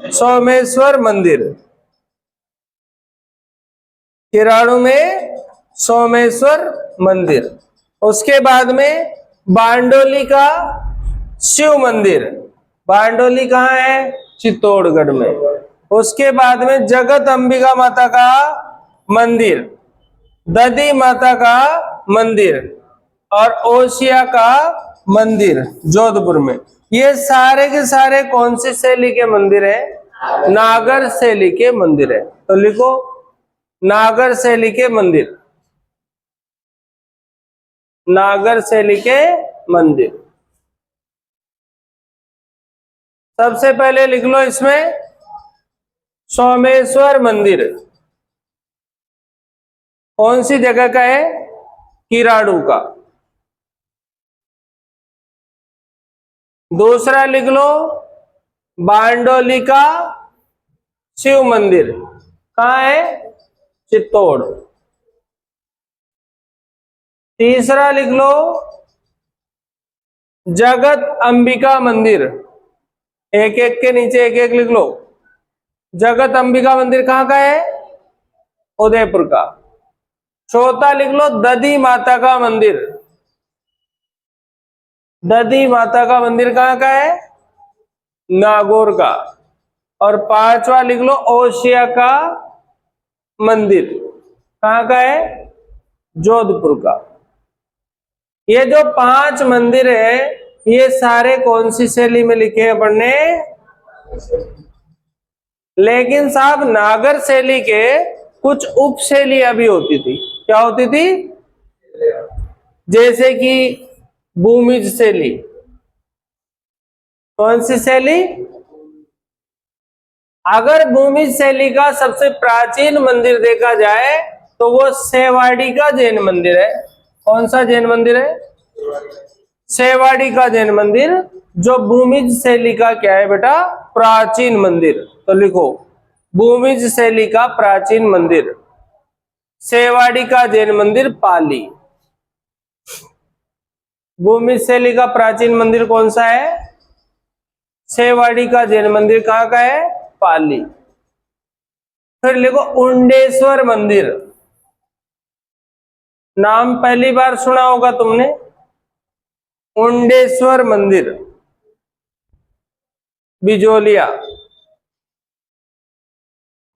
सोमेश्वर मंदिर, किराणु में सोमेश्वर मंदिर। उसके बाद में बारडोली का शिव मंदिर, बारडोली कहाँ है? चित्तौड़गढ़ में। उसके बाद में जगत अंबिका माता का मंदिर, दधी माता का मंदिर और ओसिया का मंदिर जोधपुर में। ये सारे के सारे कौन सी शैली के मंदिर है? नागर शैली के मंदिर है। तो लिखो नागर शैली के मंदिर, नागर शैली के मंदिर। सबसे पहले लिख लो इसमें सोमेश्वर मंदिर कौन सी जगह का है? किराणु का। दूसरा लिख लो बारडोली का शिव मंदिर, कहाँ है? चित्तौड़। तीसरा लिख लो जगत अंबिका मंदिर, एक एक के नीचे एक एक लिख लो। जगत अंबिका मंदिर कहाँ का है? उदयपुर का। चौथा लिख लो दधी माता का मंदिर, दधी माता का मंदिर कहाँ का है? नागौर का। और पांचवा लिख लो ओसिया का मंदिर, कहाँ का है? जोधपुर का। ये जो 5 मंदिर है ये सारे कौन सी शैली में लिखे हैं पढ़ने? लेकिन साहब नागर शैली के कुछ उप शैलियां भी होती थी। क्या होती थी? जैसे कि भूमिज शैली। कौन सी शैली? अगर भूमिज शैली का सबसे प्राचीन मंदिर देखा जाए तो वो सेवाड़ी का जैन मंदिर है। कौन सा जैन मंदिर है? सेवाड़ी का जैन मंदिर, जो भूमिज शैली का क्या है बेटा? प्राचीन मंदिर। तो लिखो भूमिज शैली का प्राचीन मंदिर, सेवाड़ी का जैन मंदिर पाली। भूमिज शैली का प्राचीन मंदिर कौन सा है? सेवाड़ी का जैन मंदिर कहाँ का है? पाली। फिर लिखो उंडेश्वर मंदिर, नाम पहली बार सुना होगा तुमने। उंडेश्वर मंदिर बिजोलिया।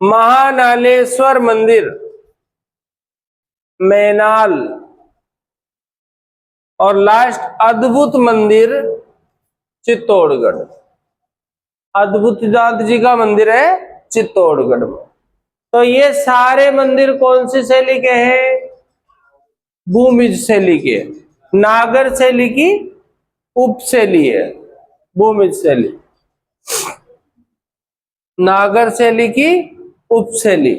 महानालेश्वर मंदिर मैनाल। और लास्ट अद्भुत मंदिर चित्तौड़गढ़। अद्भुत दाद जी का मंदिर है चित्तौड़गढ़ में। तो ये सारे मंदिर कौन सी शैली के हैं? भूमिज शैली के। नागर शैली की उप शैली है भूमिज शैली, नागर शैली की उप शैली।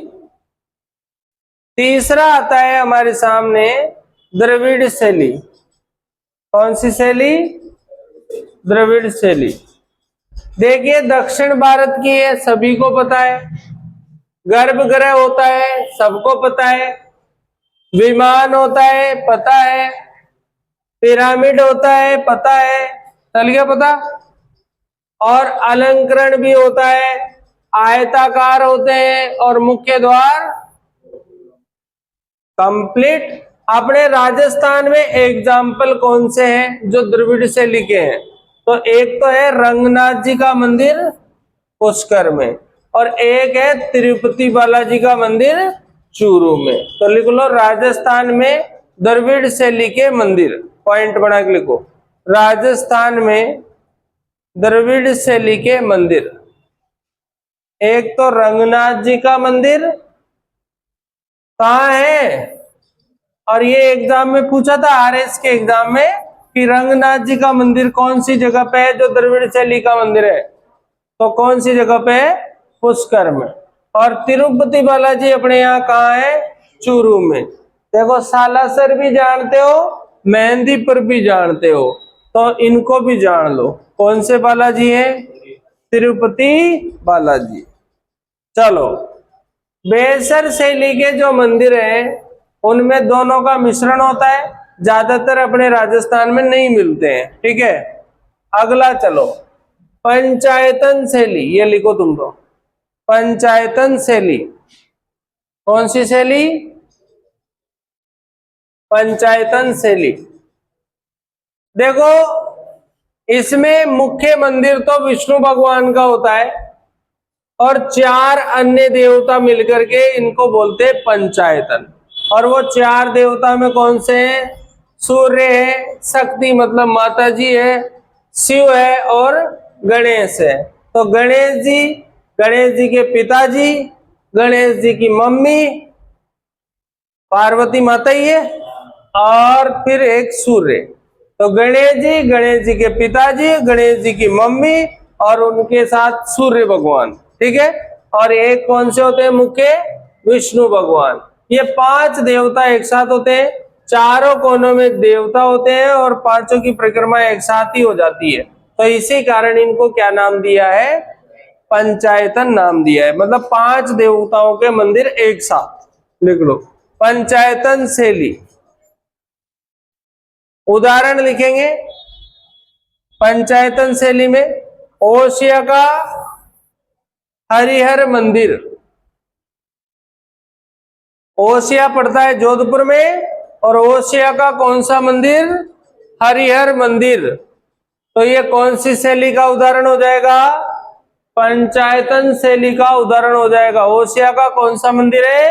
तीसरा आता है हमारे सामने द्रविड़ शैली। कौन सी शैली? द्रविड़ शैली। देखिए दक्षिण भारत की है, सभी को पता है। गर्भगृह होता है, सबको पता है। विमान होता है, पता है। पिरामिड होता है, पता है। चल गया पता? और अलंकरण भी होता है, आयताकार होते हैं और मुख्य द्वार कंप्लीट। अपने राजस्थान में एग्जाम्पल कौन से हैं जो द्रविड़ से लिखे हैं? तो एक तो है रंगनाथ जी का मंदिर पुष्कर में, और एक है तिरुपति बालाजी का मंदिर चूरू में। तो लिख लो राजस्थान में द्रविड़ शैली के मंदिर, पॉइंट बना के लिखो राजस्थान में द्रविड़ शैली के मंदिर। एक तो रंगनाथ जी का मंदिर कहाँ है? और ये एग्जाम में पूछा था, आरएस के एग्जाम में, कि रंगनाथ जी का मंदिर कौन सी जगह पे है जो द्रविड़ शैली का मंदिर है? तो कौन सी जगह पे है? पुष्कर में। और तिरुपति बालाजी अपने यहाँ कहाँ है? चूरू में। देखो सालासर भी जानते हो, मेहंदीपुर भी जानते हो, तो इनको भी जान लो। कौन से बालाजी है? तिरुपति बालाजी। चलो बेसर शैली के जो मंदिर हैं उनमें दोनों का मिश्रण होता है, ज्यादातर अपने राजस्थान में नहीं मिलते हैं। ठीक है, अगला चलो पंचायतन शैली, ये लिखो तुम तो, पंचायतन शैली। कौन सी शैली? पंचायतन शैली। देखो इसमें मुख्य मंदिर तो विष्णु भगवान का होता है और 4 अन्य देवता मिलकर के इनको बोलते हैं पंचायतन। और वो 4 देवता में कौन से हैं? सूर्य है, शक्ति मतलब माता जी है, शिव है और गणेश है। तो गणेश जी के पिताजी, गणेश जी की मम्मी पार्वती माता ही है, और फिर एक सूर्य। तो गणेश जी के पिताजी, गणेश जी की मम्मी और उनके साथ सूर्य भगवान, ठीक है। और एक कौन से होते हैं मुख्य? विष्णु भगवान। ये 5 देवता एक साथ होते हैं, चारों कोनों में देवता होते हैं और पांचों की परिक्रमा एक साथ ही हो जाती है। तो इसी कारण इनको क्या नाम दिया है? पंचायतन नाम दिया है। मतलब 5 देवताओं के मंदिर एक साथ, लिख लो पंचायतन शैली। उदाहरण लिखेंगे पंचायतन शैली में। ओसिया का हरिहर मंदिर, ओसिया पड़ता है जोधपुर में, और ओसिया का कौन सा मंदिर? हरिहर मंदिर। तो ये कौन सी शैली का उदाहरण हो जाएगा? पंचायतन शैली का उदाहरण हो जाएगा। ओसिया का कौन सा मंदिर है?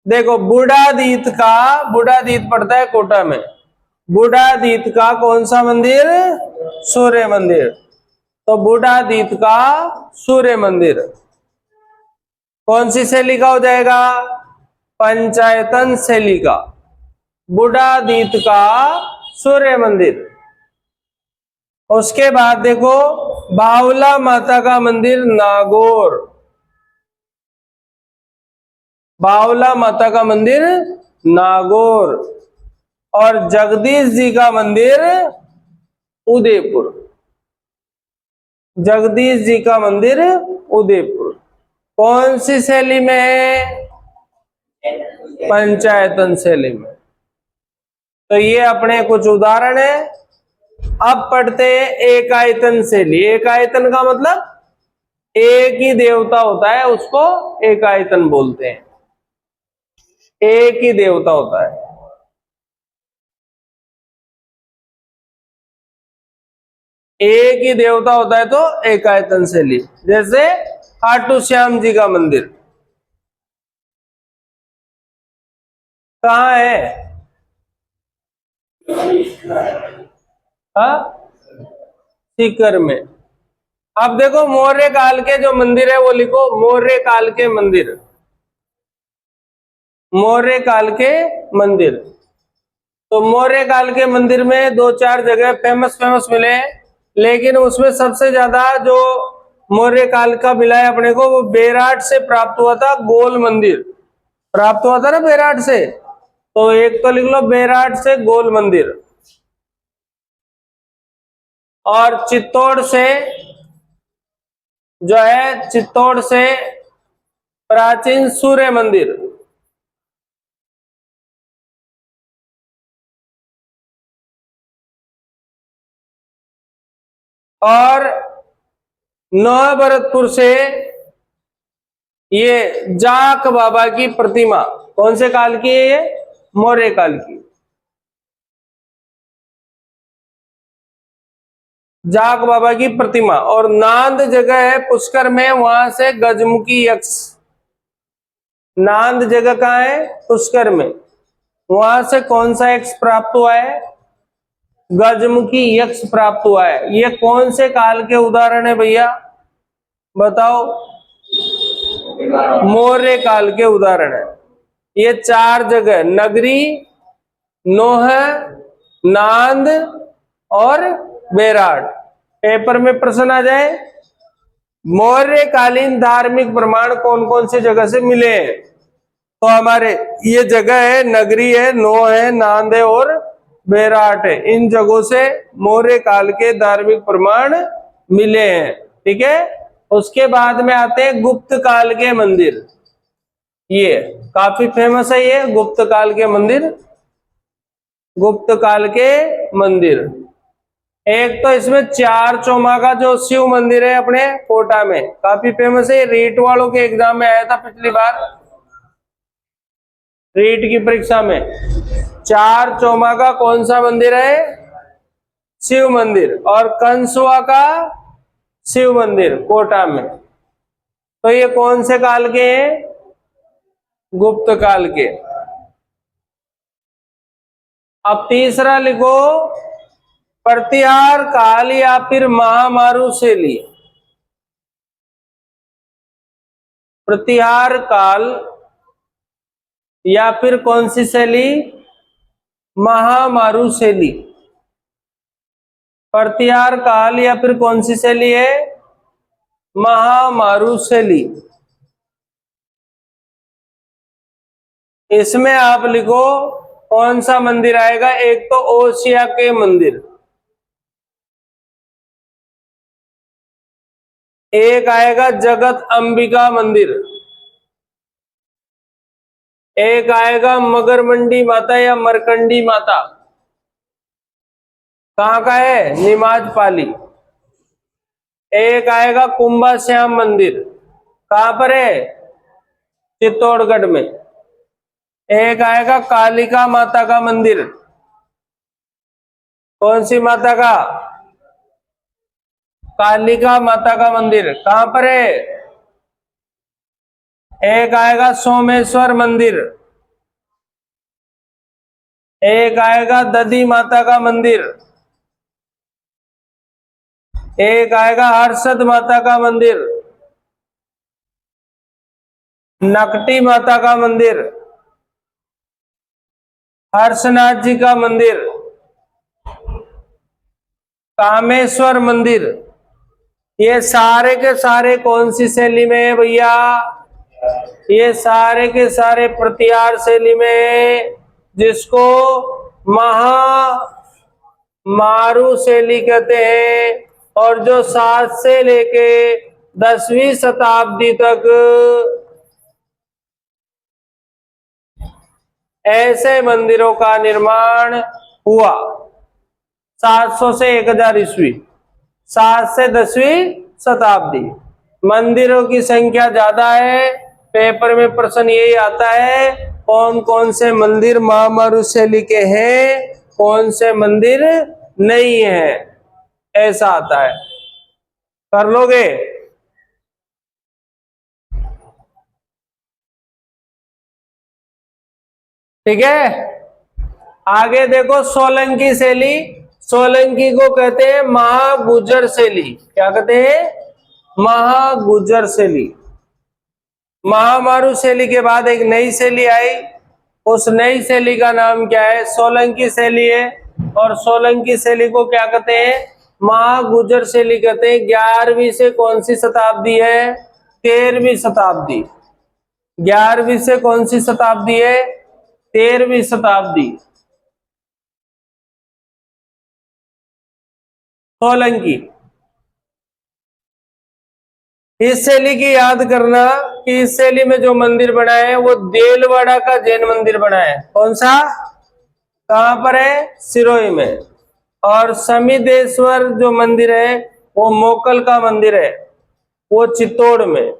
देखो बूढ़ादीत पड़ता है कोटा में, बूढ़ादीत का कौन सा मंदिर? सूर्य मंदिर। तो बूढ़ादीत का सूर्य मंदिर कौन सी शैली का हो जाएगा? पंचायतन शैली का। बूढ़ादीत का सूर्य मंदिर। उसके बाद देखो बावला माता का मंदिर नागौर, बावला माता का मंदिर नागौर। और जगदीश जी का मंदिर उदयपुर, जगदीश जी का मंदिर उदयपुर। कौन सी शैली में है? पंचायतन शैली में। तो ये अपने कुछ उदाहरण है। अब पढ़ते हैं एकायतन शैली। एकायतन का मतलब एक ही देवता होता है, उसको एकायतन बोलते हैं। एक ही देवता होता है। एक ही देवता होता है तो एकायतन शैली। जैसे खाटू श्याम जी का मंदिर कहाँ है? सीकर में। अब देखो मौर्य काल के जो मंदिर है वो लिखो, मौर्य काल के मंदिर, मौर्य काल के मंदिर। तो मौर्य काल के मंदिर में 2-4 जगह फेमस मिले हैं, लेकिन उसमें सबसे ज्यादा जो मौर्य काल का मिला है अपने को, वो बेराट से प्राप्त हुआ था। गोल मंदिर प्राप्त हुआ था ना बेराट से, तो एक तो लिख लो बेराट से गोल मंदिर। और चित्तौड़ से जो है, चित्तौड़ से प्राचीन सूर्य मंदिर। और नवभरतपुर से ये जाक बाबा की प्रतिमा, कौन से काल की है? ये मौर्य काल की। जाक बाबा की प्रतिमा। और नांद जगह है पुष्कर में, वहां से गजमुखी यक्ष। नांद जगह कहाँ है? पुष्कर में। वहां से कौन सा यक्ष प्राप्त हुआ है? गजमुखी यक्ष प्राप्त हुआ है। ये कौन से काल के उदाहरण है भैया बताओ? मौर्य काल के उदाहरण है। ये 4 जगह, नगरी, नोह, नांद और बेराट। पेपर में प्रश्न आ जाए, मौर्यकालीन धार्मिक प्रमाण कौन कौन सी जगह से मिले हैं? तो हमारे ये जगह है, नगरी है, नोह है, नांद है और बेराट है। इन जगहों से मौर्य काल के धार्मिक प्रमाण मिले हैं, ठीक है। उसके बाद में आते हैं गुप्त काल के मंदिर। ये काफी फेमस है, ये गुप्त काल के मंदिर। गुप्त काल के मंदिर एक तो इसमें चार चौमा का जो शिव मंदिर है अपने कोटा में, काफी फेमस है, रीट वालों के एग्जाम में आया था पिछली बार, रीट की परीक्षा में। चार चौमा का कौन सा मंदिर है? शिव मंदिर। और कंसुआ का शिव मंदिर कोटा में। तो ये कौन से काल के हैं? गुप्त काल के। अब तीसरा लिखो, प्रतिहार काल या फिर महामारु शैली। प्रतिहार काल या फिर कौन सी शैली? महामारु शैली। प्रतिहार काल या फिर कौन सी शैली है? महामारु शैली। इसमें आप लिखो कौन सा मंदिर आएगा। एक तो ओसिया के मंदिर, एक आएगा जगत अंबिका मंदिर, एक आएगा मगरमंडी माता या मरकंडी माता। कहाँ का है? निमाज पाली। एक आएगा कुंभा श्याम मंदिर, कहाँ पर है? चित्तौड़गढ़ में। एक आएगा कालिका माता का मंदिर, कौन सी माता का? कालिका माता का मंदिर, कहां पर है? एक आएगा सोमेश्वर मंदिर, एक आएगा दधी माता का मंदिर, एक आएगा हर्षद माता का मंदिर, नकटी माता का मंदिर, हर्षनाथ जी का मंदिर, कामेश्वर मंदिर। ये सारे के सारे कौन सी शैली में है भैया? ये सारे के सारे प्रतिहार शैली में है, जिसको महामारु शैली कहते हैं। और जो 7 से लेके 10वीं शताब्दी तक ऐसे मंदिरों का निर्माण हुआ। 700 से 1000 ईस्वी, 7 से 10वीं शताब्दी। मंदिरों की संख्या ज्यादा है। पेपर में प्रश्न यही आता है, कौन कौन से मंदिर महामारु शैली के हैं, कौन से मंदिर नहीं है, ऐसा आता है। कर लोगे? ठीक है। आगे देखो, सोलंकी शैली। सोलंकी को कहते हैं महागुजर शैली। क्या कहते हैं? महागुजर शैली। महामारु शैली के बाद एक नई शैली आई, उस नई शैली का नाम क्या है? सोलंकी शैली है। और सोलंकी शैली को क्या कहते हैं? महागुजर शैली कहते हैं। 11वीं से कौन सी शताब्दी है? 13वीं शताब्दी। 11वीं से कौन सी शताब्दी है? 13वीं शताब्दी। सोलंकी। इस शैली की याद करना कि इस शैली में जो मंदिर बना है वो देलवाड़ा का जैन मंदिर बना है। कौन सा? कहां पर है? सिरोही में। और समिदेश्वर जो मंदिर है वो मोकल का मंदिर है, वो चित्तौड़ में।